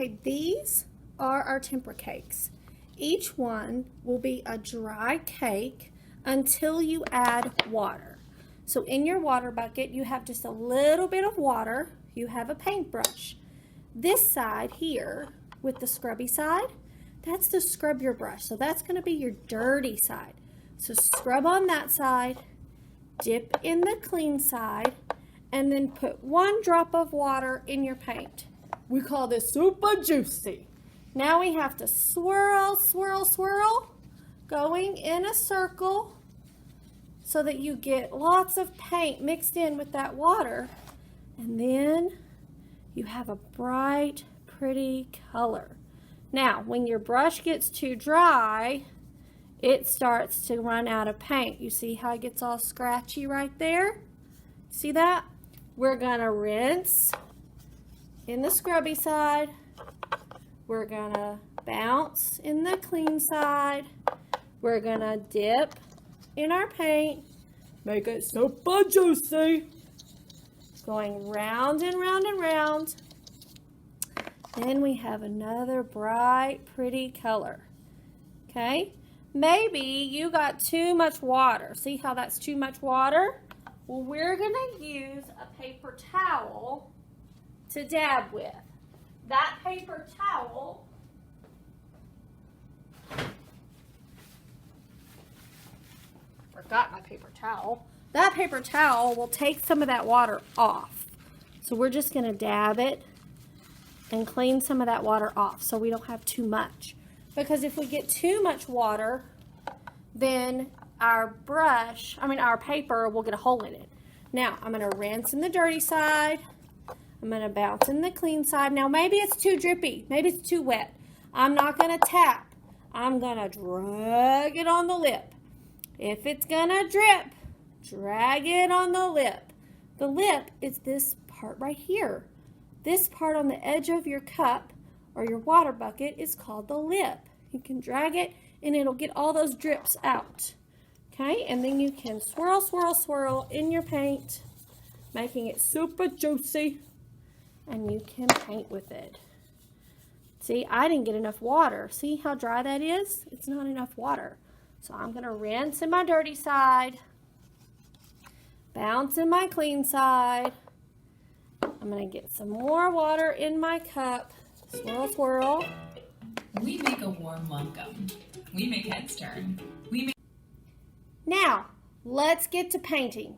Okay, these are our Tempra cakes. Each one will be a dry cake until you add water. So in your water bucket, you have just a little bit of water. You have a paintbrush. This side here, with the scrubby side, that's to scrub your brush. So that's going to be your dirty side. So scrub on that side, dip in the clean side, and then put 1 drop of water in your paint. We call this super juicy. Now we have to swirl, swirl, swirl, going in a circle so that you get lots of paint mixed in with that water. And then you have a bright, pretty color. Now, when your brush gets too dry, it starts to run out of paint. You see how it gets all scratchy right there? See that? We're gonna rinse in the scrubby side. We're gonna bounce in the clean side. We're gonna dip in our paint. Make it super juicy. Going round and round and round. Then we have another bright, pretty color. Okay? Maybe you got too much water. See how that's too much water? Well, we're gonna use a paper towel to dab with. That paper towel forgot my paper towel. That paper towel will take some of that water off. So we're just going to dab it and clean some of that water off so we don't have too much. Because if we get too much water, then our paper will get a hole in it. Now, I'm going to rinse in the dirty side. I'm going to bounce in the clean side. Now, maybe it's too drippy. Maybe it's too wet. I'm not going to tap. I'm going to drag it on the lip. If it's going to drip, drag it on the lip. The lip is this part right here. This part on the edge of your cup or your water bucket is called the lip. You can drag it and it'll get all those drips out. Okay, and then you can swirl, swirl, swirl in your paint, making it super juicy. And you can paint with it. See, I didn't get enough water. See how dry that is? It's not enough water. So I'm going to rinse in my dirty side, bounce in my clean side. I'm going to get some more water in my cup. Swirl, swirl. We make a warm welcome. We make heads turn. Now, let's get to painting.